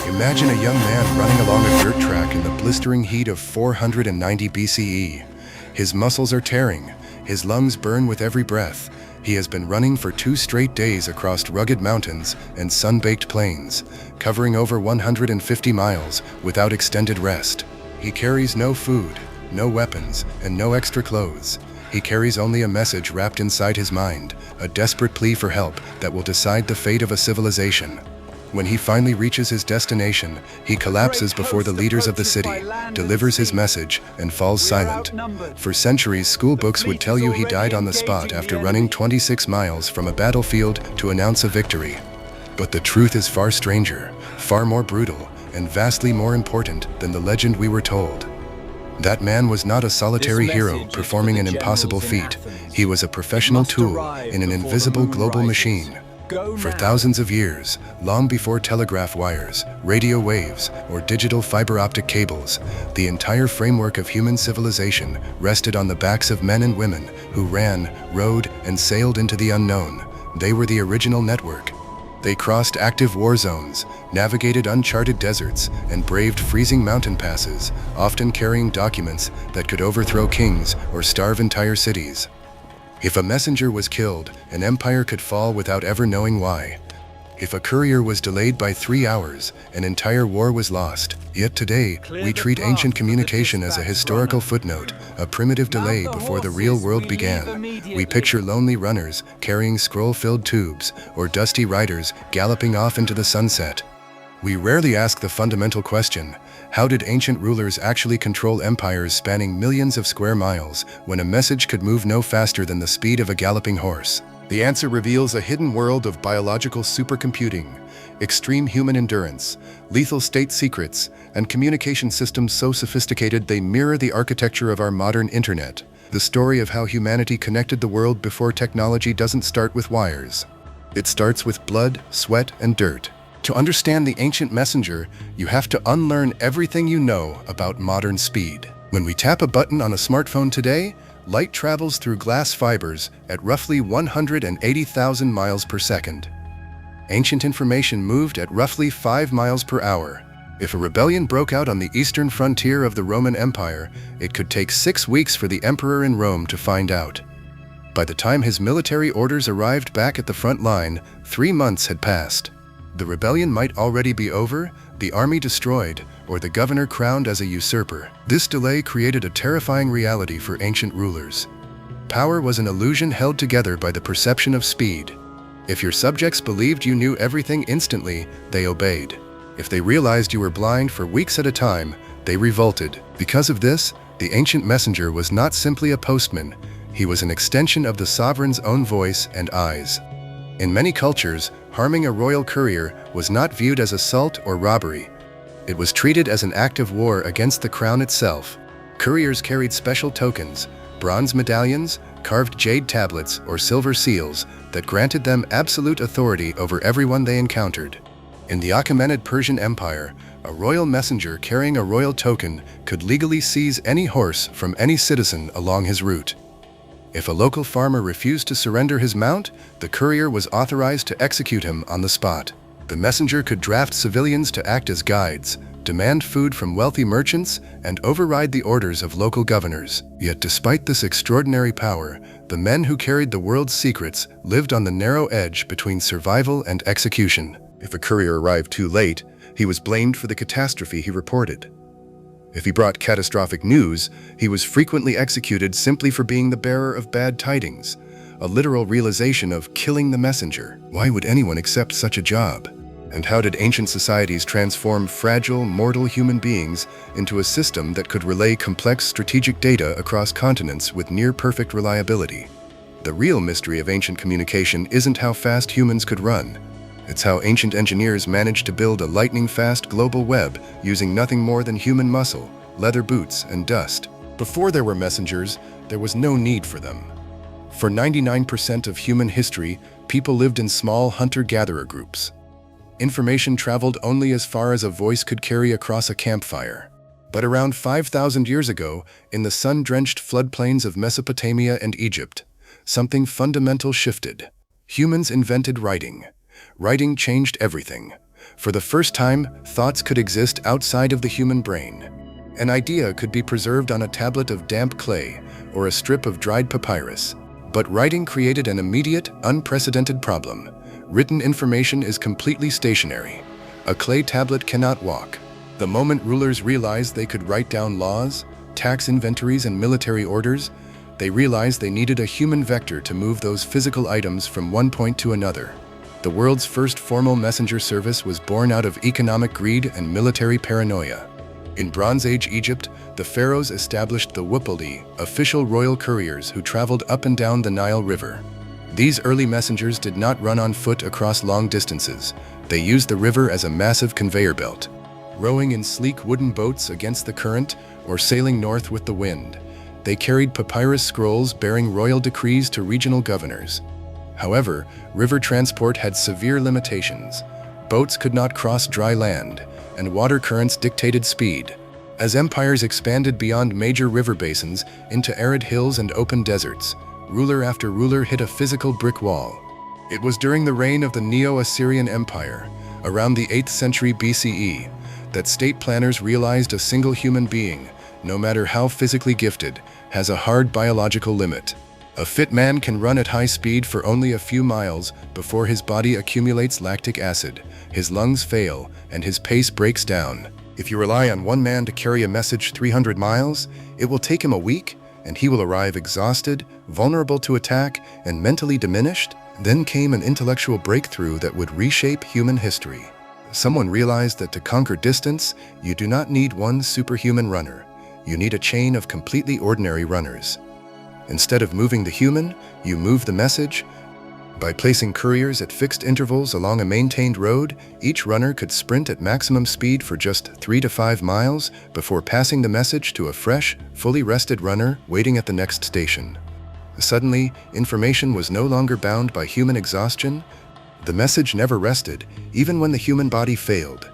Imagine a young man running along a dirt track in the blistering heat of 490 BCE. His muscles are tearing, his lungs burn with every breath. He has been running for 2 straight days across rugged mountains and sun-baked plains, covering over 150 miles without extended rest. He carries no food, no weapons, and no extra clothes. He carries only a message wrapped inside his mind, a desperate plea for help that will decide the fate of a civilization. When he finally reaches his destination, he collapses before the leaders of the city, delivers his message, and falls silent. For centuries, school books would tell you he died on the spot after running 26 miles from a battlefield to announce a victory. But the truth is far stranger, far more brutal, and vastly more important than the legend we were told. That man was not a solitary hero performing an impossible feat. He was a professional tool in an invisible global machine. For thousands of years, long before telegraph wires, radio waves, or digital fiber optic cables, the entire framework of human civilization rested on the backs of men and women who ran, rode, and sailed into the unknown. They were the original network. They crossed active war zones, navigated uncharted deserts, and braved freezing mountain passes, often carrying documents that could overthrow kings or starve entire cities. If a messenger was killed, an empire could fall without ever knowing why. If a courier was delayed by 3 hours, an entire war was lost. Yet today, we treat ancient communication as a historical footnote, a primitive delay before the real world began. We picture lonely runners carrying scroll-filled tubes, or dusty riders galloping off into the sunset. We rarely ask the fundamental question: how did ancient rulers actually control empires spanning millions of square miles when a message could move no faster than the speed of a galloping horse? The answer reveals a hidden world of biological supercomputing, extreme human endurance, lethal state secrets, and communication systems so sophisticated they mirror the architecture of our modern internet. The story of how humanity connected the world before technology doesn't start with wires. It starts with blood, sweat, and dirt. To understand the ancient messenger, you have to unlearn everything you know about modern speed. When we tap a button on a smartphone today, light travels through glass fibers at roughly 180,000 miles per second. Ancient information moved at roughly 5 miles per hour. If a rebellion broke out on the eastern frontier of the Roman Empire, it could take 6 weeks for the emperor in Rome to find out. By the time his military orders arrived back at the front line, 3 months had passed. The rebellion might already be over, the army destroyed, or the governor crowned as a usurper. This delay created a terrifying reality for ancient rulers. Power was an illusion held together by the perception of speed. If your subjects believed you knew everything instantly, they obeyed. If they realized you were blind for weeks at a time, they revolted. Because of this, the ancient messenger was not simply a postman. He was an extension of the sovereign's own voice and eyes. In many cultures, harming a royal courier was not viewed as assault or robbery. It was treated as an act of war against the crown itself. Couriers carried special tokens, bronze medallions, carved jade tablets, or silver seals that granted them absolute authority over everyone they encountered. In the Achaemenid Persian Empire, a royal messenger carrying a royal token could legally seize any horse from any citizen along his route. If a local farmer refused to surrender his mount, the courier was authorized to execute him on the spot. The messenger could draft civilians to act as guides, demand food from wealthy merchants, and override the orders of local governors. Yet despite this extraordinary power, the men who carried the world's secrets lived on the narrow edge between survival and execution. If a courier arrived too late, he was blamed for the catastrophe he reported. If he brought catastrophic news, he was frequently executed simply for being the bearer of bad tidings, a literal realization of killing the messenger. Why would anyone accept such a job? And how did ancient societies transform fragile, mortal human beings into a system that could relay complex strategic data across continents with near-perfect reliability? The real mystery of ancient communication isn't how fast humans could run. It's how ancient engineers managed to build a lightning-fast global web using nothing more than human muscle, leather boots, and dust. Before there were messengers, there was no need for them. For 99% of human history, people lived in small hunter-gatherer groups. Information traveled only as far as a voice could carry across a campfire. But around 5,000 years ago, in the sun-drenched floodplains of Mesopotamia and Egypt, something fundamental shifted. Humans invented writing. Writing changed everything. For the first time, thoughts could exist outside of the human brain. An idea could be preserved on a tablet of damp clay or a strip of dried papyrus. But writing created an immediate, unprecedented problem. Written information is completely stationary. A clay tablet cannot walk. The moment rulers realized they could write down laws, tax inventories, and military orders, they realized they needed a human vector to move those physical items from one point to another. The world's first formal messenger service was born out of economic greed and military paranoia. In Bronze Age Egypt, the pharaohs established the Wupaldi, official royal couriers who traveled up and down the Nile River. These early messengers did not run on foot across long distances. They used the river as a massive conveyor belt, rowing in sleek wooden boats against the current or sailing north with the wind. They carried papyrus scrolls bearing royal decrees to regional governors. However, river transport had severe limitations. Boats could not cross dry land, and water currents dictated speed. As empires expanded beyond major river basins into arid hills and open deserts, ruler after ruler hit a physical brick wall. It was during the reign of the Neo-Assyrian Empire, around the 8th century BCE, that state planners realized a single human being, no matter how physically gifted, has a hard biological limit. A fit man can run at high speed for only a few miles before his body accumulates lactic acid, his lungs fail, and his pace breaks down. If you rely on one man to carry a message 300 miles, it will take him a week, and he will arrive exhausted, vulnerable to attack, and mentally diminished. Then came an intellectual breakthrough that would reshape human history. Someone realized that to conquer distance, you do not need one superhuman runner. You need a chain of completely ordinary runners. Instead of moving the human, you move the message. By placing couriers at fixed intervals along a maintained road, each runner could sprint at maximum speed for just 3 to 5 miles before passing the message to a fresh, fully rested runner waiting at the next station. Suddenly, information was no longer bound by human exhaustion. The message never rested, even when the human body failed.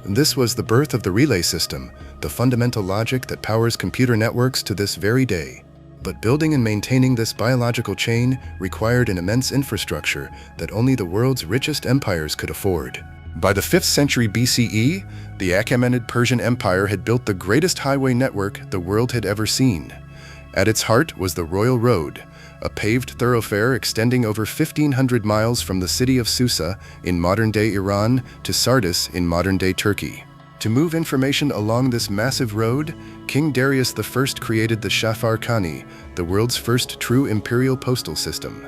This was the birth of the relay system, the fundamental logic that powers computer networks to this very day. But building and maintaining this biological chain required an immense infrastructure that only the world's richest empires could afford. By the 5th century BCE, the Achaemenid Persian Empire had built the greatest highway network the world had ever seen. At its heart was the Royal Road, a paved thoroughfare extending over 1,500 miles from the city of Susa in modern-day Iran to Sardis in modern-day Turkey. To move information along this massive road, King Darius I created the Shafar Khani, the world's first true imperial postal system.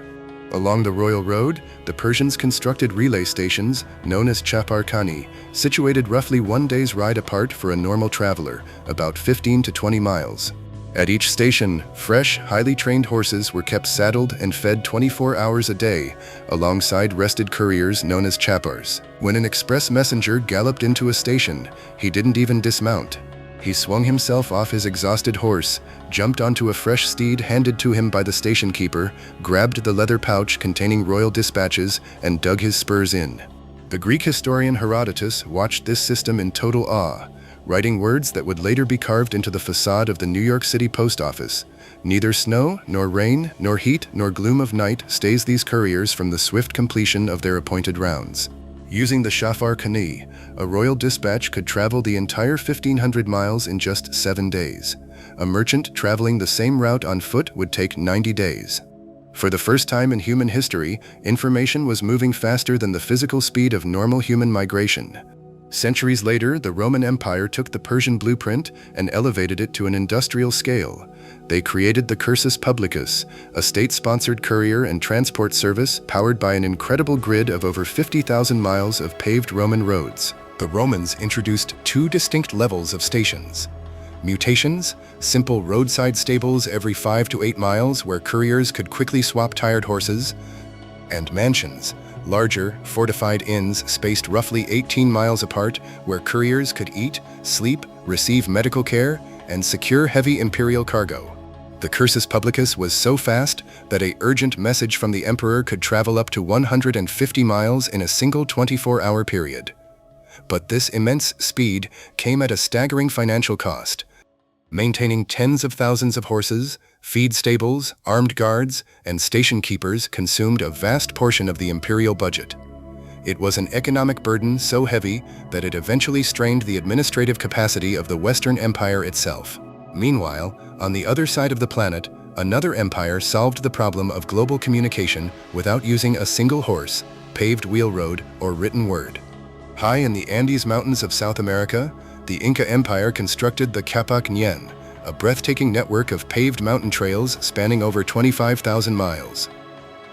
Along the Royal Road, the Persians constructed relay stations, known as Chapar Khani, situated roughly 1 day's ride apart for a normal traveler, about 15 to 20 miles. At each station, fresh, highly trained horses were kept saddled and fed 24 hours a day, alongside rested couriers known as chapars. When an express messenger galloped into a station, he didn't even dismount. He swung himself off his exhausted horse, jumped onto a fresh steed handed to him by the station keeper, grabbed the leather pouch containing royal dispatches, and dug his spurs in. The Greek historian Herodotus watched this system in total awe, writing words that would later be carved into the facade of the New York City post office. Neither snow, nor rain, nor heat, nor gloom of night stays these couriers from the swift completion of their appointed rounds. Using the Shafar Khani, a royal dispatch could travel the entire 1,500 miles in just 7 days. A merchant traveling the same route on foot would take 90 days. For the first time in human history, information was moving faster than the physical speed of normal human migration. Centuries later, the Roman Empire took the Persian blueprint and elevated it to an industrial scale. They created the Cursus Publicus, a state-sponsored courier and transport service powered by an incredible grid of over 50,000 miles of paved Roman roads. The Romans introduced 2 distinct levels of stations. Mutations, simple roadside stables every 5 to 8 miles where couriers could quickly swap tired horses, and mansions, larger, fortified inns spaced roughly 18 miles apart where couriers could eat, sleep, receive medical care, and secure heavy imperial cargo. The Cursus Publicus was so fast that an urgent message from the emperor could travel up to 150 miles in a single 24-hour period. But this immense speed came at a staggering financial cost. Maintaining tens of thousands of horses, feed stables, armed guards, and station keepers consumed a vast portion of the imperial budget. It was an economic burden so heavy that it eventually strained the administrative capacity of the Western Empire itself. Meanwhile, on the other side of the planet, another empire solved the problem of global communication without using a single horse, paved wheel road, or written word. High in the Andes Mountains of South America, the Inca Empire constructed the Chasqui, a breathtaking network of paved mountain trails spanning over 25,000 miles.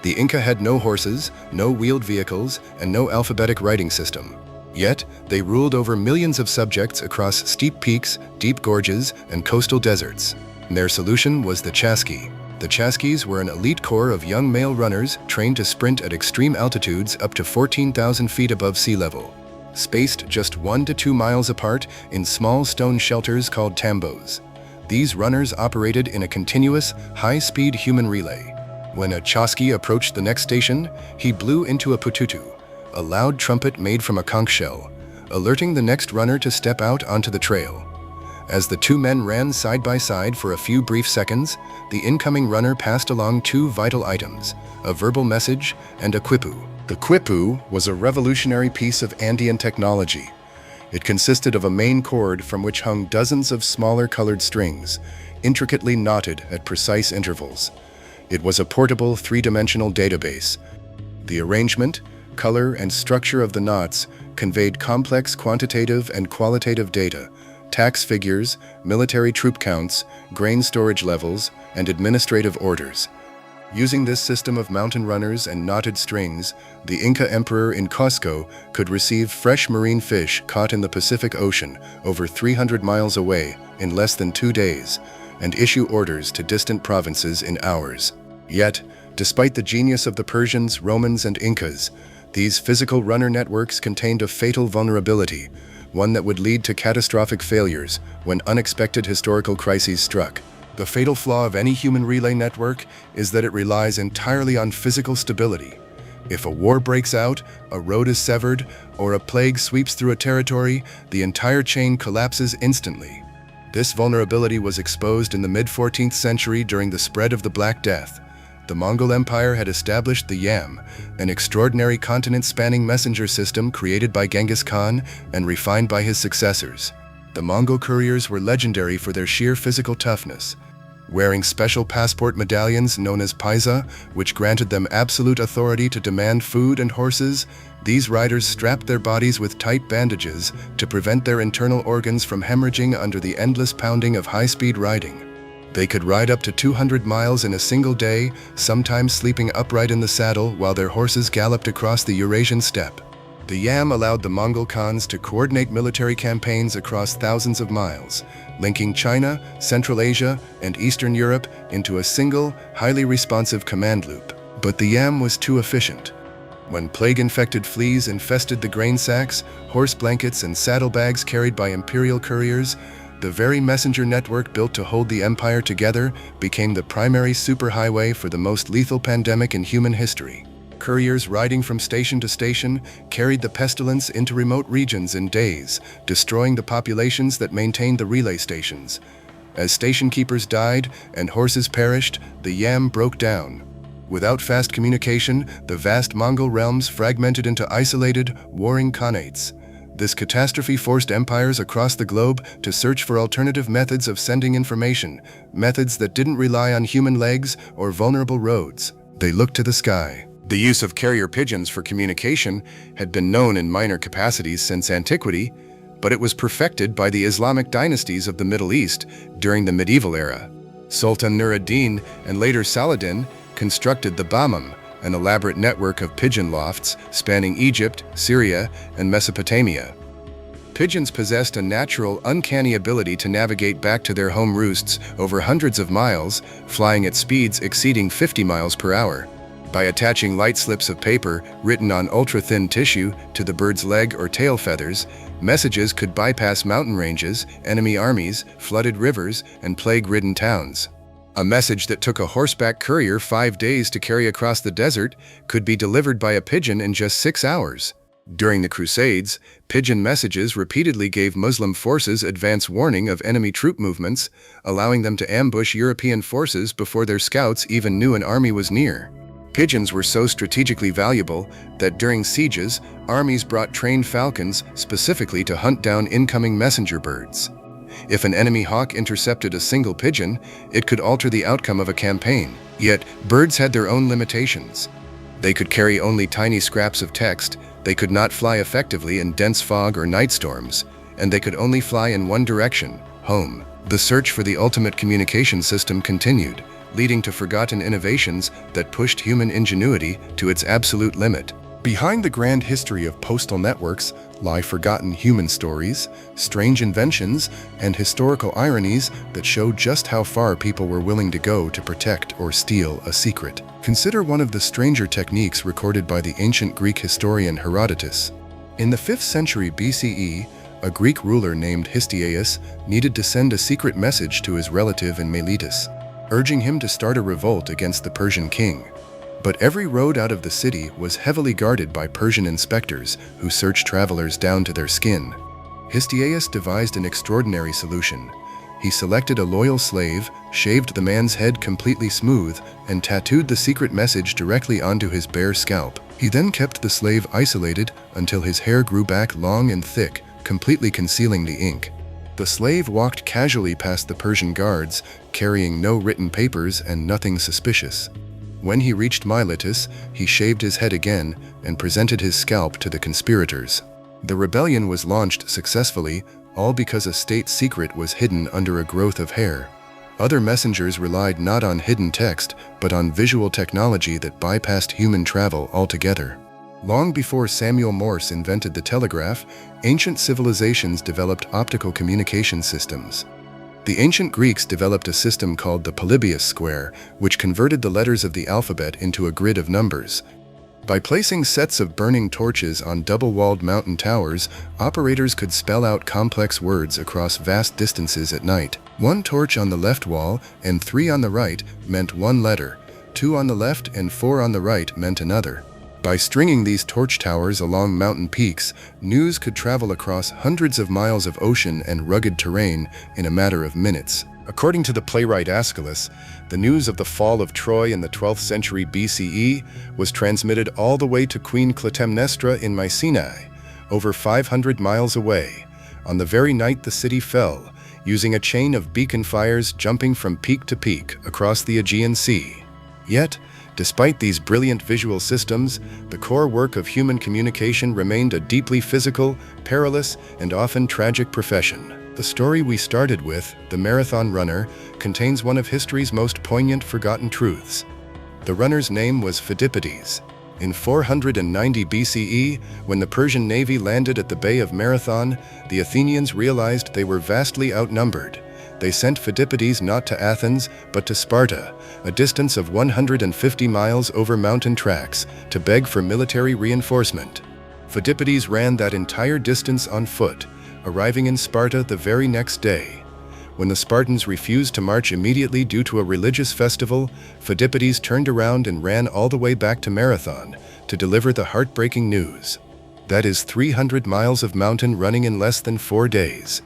The Inca had no horses, no wheeled vehicles, and no alphabetic writing system. Yet, they ruled over millions of subjects across steep peaks, deep gorges, and coastal deserts. Their solution was the Chasqui. The Chasquis were an elite corps of young male runners trained to sprint at extreme altitudes up to 14,000 feet above sea level, spaced just 1 to 2 miles apart in small stone shelters called tambos. These runners operated in a continuous, high-speed human relay. When a Chasqui approached the next station, he blew into a pututu, a loud trumpet made from a conch shell, alerting the next runner to step out onto the trail. As the two men ran side by side for a few brief seconds, the incoming runner passed along two vital items, a verbal message and a quipu. The quipu was a revolutionary piece of Andean technology. It consisted of a main cord from which hung dozens of smaller colored strings, intricately knotted at precise intervals. It was a portable, three-dimensional database. The arrangement, color, and structure of the knots conveyed complex quantitative and qualitative data, tax figures, military troop counts, grain storage levels, and administrative orders. Using this system of mountain runners and knotted strings, the Inca emperor in Cusco could receive fresh marine fish caught in the Pacific Ocean over 300 miles away in less than 2 days, and issue orders to distant provinces in hours. Yet, despite the genius of the Persians, Romans, and Incas, these physical runner networks contained a fatal vulnerability, one that would lead to catastrophic failures when unexpected historical crises struck. The fatal flaw of any human relay network is that it relies entirely on physical stability. If a war breaks out, a road is severed, or a plague sweeps through a territory, the entire chain collapses instantly. This vulnerability was exposed in the mid-14th century during the spread of the Black Death. The Mongol Empire had established the Yam, an extraordinary continent-spanning messenger system created by Genghis Khan and refined by his successors. The Mongol couriers were legendary for their sheer physical toughness. Wearing special passport medallions known as paisa, which granted them absolute authority to demand food and horses, these riders strapped their bodies with tight bandages to prevent their internal organs from hemorrhaging under the endless pounding of high-speed riding. They could ride up to 200 miles in a single day, sometimes sleeping upright in the saddle while their horses galloped across the Eurasian steppe. The Yam allowed the Mongol Khans to coordinate military campaigns across thousands of miles, linking China, Central Asia, and Eastern Europe into a single, highly responsive command loop. But the Yam was too efficient. When plague-infected fleas infested the grain sacks, horse blankets, and saddlebags carried by imperial couriers, the very messenger network built to hold the empire together became the primary superhighway for the most lethal pandemic in human history. Couriers riding from station to station carried the pestilence into remote regions in days, destroying the populations that maintained the relay stations. As station keepers died and horses perished, the Yam broke down. Without fast communication, the vast Mongol realms fragmented into isolated, warring khanates. This catastrophe forced empires across the globe to search for alternative methods of sending information, methods that didn't rely on human legs or vulnerable roads. They looked to the sky. The use of carrier pigeons for communication had been known in minor capacities since antiquity, but it was perfected by the Islamic dynasties of the Middle East during the medieval era. Sultan Nur ad-Din and later Saladin constructed the Bamam, an elaborate network of pigeon lofts spanning Egypt, Syria, and Mesopotamia. Pigeons possessed a natural, uncanny ability to navigate back to their home roosts over hundreds of miles, flying at speeds exceeding 50 miles per hour. By attaching light slips of paper written on ultra-thin tissue to the bird's leg or tail feathers, messages could bypass mountain ranges, enemy armies, flooded rivers, and plague-ridden towns. A message that took a horseback courier 5 days to carry across the desert could be delivered by a pigeon in just 6 hours. During the Crusades, pigeon messages repeatedly gave Muslim forces advance warning of enemy troop movements, allowing them to ambush European forces before their scouts even knew an army was near. Pigeons were so strategically valuable that during sieges, armies brought trained falcons specifically to hunt down incoming messenger birds. If an enemy hawk intercepted a single pigeon, it could alter the outcome of a campaign. Yet, birds had their own limitations. They could carry only tiny scraps of text, they could not fly effectively in dense fog or night storms, and they could only fly in one direction, home. The search for the ultimate communication system continued, leading to forgotten innovations that pushed human ingenuity to its absolute limit. Behind the grand history of postal networks lie forgotten human stories, strange inventions, and historical ironies that show just how far people were willing to go to protect or steal a secret. Consider one of the stranger techniques recorded by the ancient Greek historian Herodotus. In the 5th century BCE, a Greek ruler named Histiaeus needed to send a secret message to his relative in Miletus, urging him to start a revolt against the Persian king. But every road out of the city was heavily guarded by Persian inspectors who searched travelers down to their skin. Histiaeus devised an extraordinary solution. He selected a loyal slave, shaved the man's head completely smooth, and tattooed the secret message directly onto his bare scalp. He then kept the slave isolated until his hair grew back long and thick, completely concealing the ink. The slave walked casually past the Persian guards, carrying no written papers and nothing suspicious. When he reached Miletus, he shaved his head again and presented his scalp to the conspirators. The rebellion was launched successfully, all because a state secret was hidden under a growth of hair. Other messengers relied not on hidden text, but on visual technology that bypassed human travel altogether. Long before Samuel Morse invented the telegraph, ancient civilizations developed optical communication systems. The ancient Greeks developed a system called the Polybius square, which converted the letters of the alphabet into a grid of numbers. By placing sets of burning torches on double-walled mountain towers, operators could spell out complex words across vast distances at night. 1 torch on the left wall and 3 on the right meant one letter, 2 on the left and 4 on the right meant another. By stringing these torch towers along mountain peaks, news could travel across hundreds of miles of ocean and rugged terrain in a matter of minutes. According to the playwright Aeschylus, the news of the fall of Troy in the 12th century BCE was transmitted all the way to Queen Clytemnestra in Mycenae, over 500 miles away, on the very night the city fell, using a chain of beacon fires jumping from peak to peak across the Aegean Sea. Yet, despite these brilliant visual systems, the core work of human communication remained a deeply physical, perilous, and often tragic profession. The story we started with, The Marathon Runner, contains one of history's most poignant forgotten truths. The runner's name was Phidippides. In 490 BCE, when the Persian navy landed at the Bay of Marathon, the Athenians realized they were vastly outnumbered. They sent Phidippides not to Athens, but to Sparta, a distance of 150 miles over mountain tracks, to beg for military reinforcement. Phidippides ran that entire distance on foot, arriving in Sparta the very next day. When the Spartans refused to march immediately due to a religious festival, Phidippides turned around and ran all the way back to Marathon to deliver the heartbreaking news. That is 300 miles of mountain running in less than 4 days.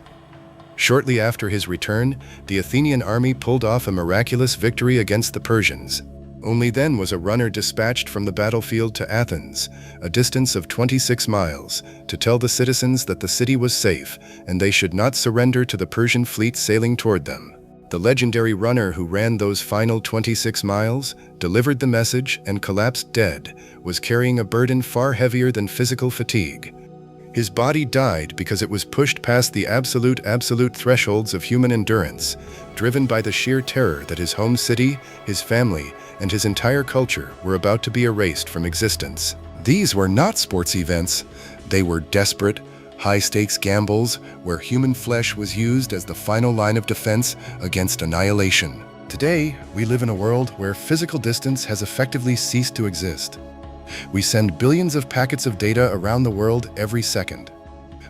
Shortly after his return, the Athenian army pulled off a miraculous victory against the Persians. Only then was a runner dispatched from the battlefield to Athens, a distance of 26 miles, to tell the citizens that the city was safe and they should not surrender to the Persian fleet sailing toward them. The legendary runner who ran those final 26 miles, delivered the message, and collapsed dead, was carrying a burden far heavier than physical fatigue. His body died because it was pushed past the absolute thresholds of human endurance, driven by the sheer terror that his home city, his family, and his entire culture were about to be erased from existence. These were not sports events. They were desperate, high-stakes gambles where human flesh was used as the final line of defense against annihilation. Today, we live in a world where physical distance has effectively ceased to exist. We send billions of packets of data around the world every second.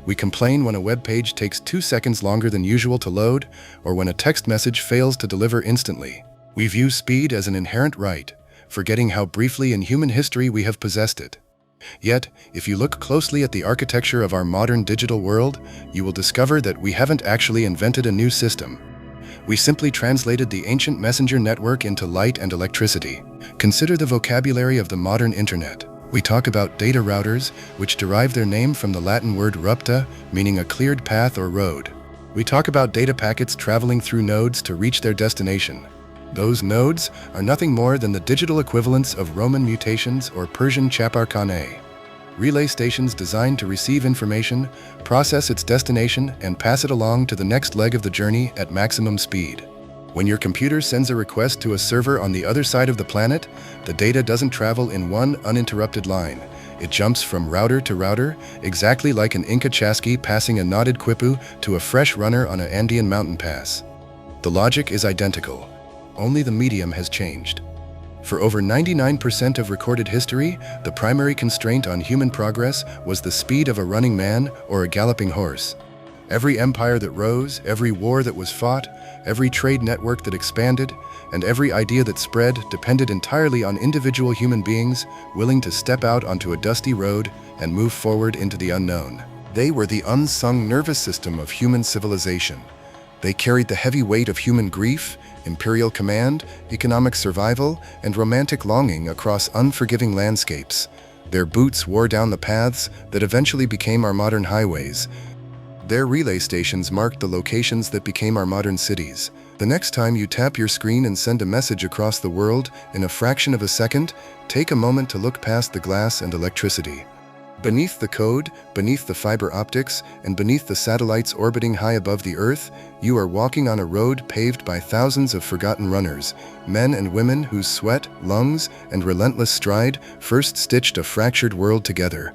We complain when a web page takes 2 seconds longer than usual to load, or when a text message fails to deliver instantly. We view speed as an inherent right, forgetting how briefly in human history we have possessed it. Yet, if you look closely at the architecture of our modern digital world, you will discover that we haven't actually invented a new system. We simply translated the ancient messenger network into light and electricity. Consider the vocabulary of the modern internet. We talk about data routers, which derive their name from the Latin word rupta, meaning a cleared path or road. We talk about data packets traveling through nodes to reach their destination. Those nodes are nothing more than the digital equivalents of Roman mutations or Persian chaparkhane. Relay stations designed to receive information, process its destination, and pass it along to the next leg of the journey at maximum speed. When your computer sends a request to a server on the other side of the planet, the data doesn't travel in one uninterrupted line. It jumps from router to router, exactly like an Inca Chasqui passing a knotted quipu to a fresh runner on an Andean mountain pass. The logic is identical. Only the medium has changed. For over 99% of recorded history, the primary constraint on human progress was the speed of a running man or a galloping horse. Every empire that rose, every war that was fought, every trade network that expanded, and every idea that spread depended entirely on individual human beings willing to step out onto a dusty road and move forward into the unknown. They were the unsung nervous system of human civilization. They carried the heavy weight of human grief, imperial command, economic survival, and romantic longing across unforgiving landscapes. Their boots wore down the paths that eventually became our modern highways. Their relay stations marked the locations that became our modern cities. The next time you tap your screen and send a message across the world in a fraction of a second, take a moment to look past the glass and electricity. Beneath the code, beneath the fiber optics, and beneath the satellites orbiting high above the Earth, you are walking on a road paved by thousands of forgotten runners, men and women whose sweat, lungs, and relentless stride first stitched a fractured world together.